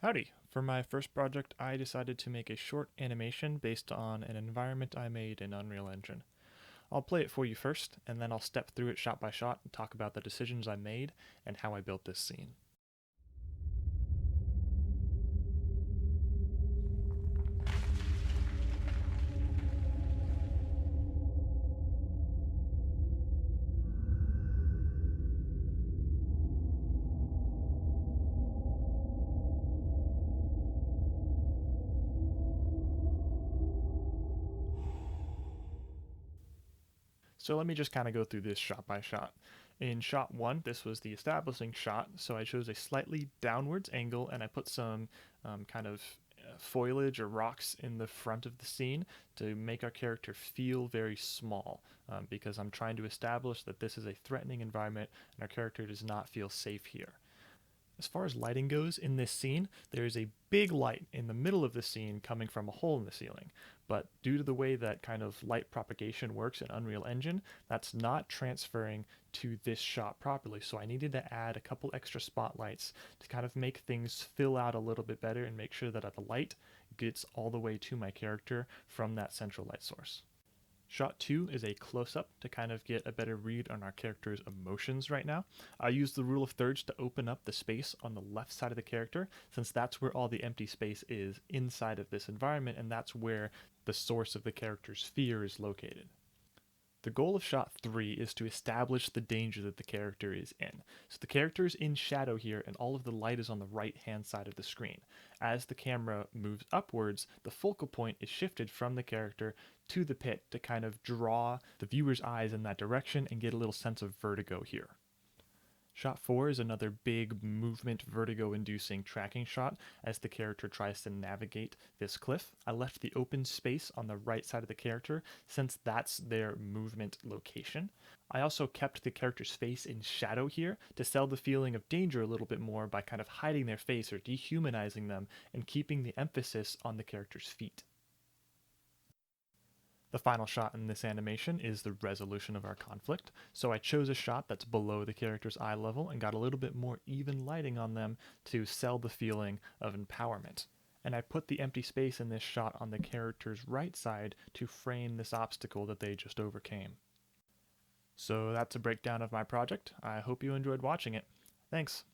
Howdy! For my first project, I decided to make a short animation based on an environment I made in Unreal Engine. I'll play it for you first, and then I'll step through it shot by shot and talk about the decisions I made and how I built this scene. So let me just kind of go through this shot by shot. In shot one, this was the establishing shot, so I chose a slightly downwards angle and I put some kind of foliage or rocks in the front of the scene to make our character feel very small because I'm trying to establish that this is a threatening environment and our character does not feel safe here. As far as lighting goes in this scene, there is a big light in the middle of the scene coming from a hole in the ceiling. But due to the way that kind of light propagation works in Unreal Engine, that's not transferring to this shot properly. So I needed to add a couple extra spotlights to kind of make things fill out a little bit better and make sure that the light gets all the way to my character from that central light source. Shot 2 is a close-up to kind of get a better read on our character's emotions right now. I use the rule of thirds to open up the space on the left side of the character, since that's where all the empty space is inside of this environment, and that's where the source of the character's fear is located. The goal of shot 3 is to establish the danger that the character is in. So the character is in shadow here and all of the light is on the right hand side of the screen. As the camera moves upwards, the focal point is shifted from the character to the pit to kind of draw the viewer's eyes in that direction and get a little sense of vertigo here. Shot 4 is another big movement vertigo inducing tracking shot as the character tries to navigate this cliff. I left the open space on the right side of the character since that's their movement location. I also kept the character's face in shadow here to sell the feeling of danger a little bit more by kind of hiding their face or dehumanizing them and keeping the emphasis on the character's feet. The final shot in this animation is the resolution of our conflict, so I chose a shot that's below the character's eye level and got a little bit more even lighting on them to sell the feeling of empowerment. And I put the empty space in this shot on the character's right side to frame this obstacle that they just overcame. So that's a breakdown of my project. I hope you enjoyed watching it. Thanks.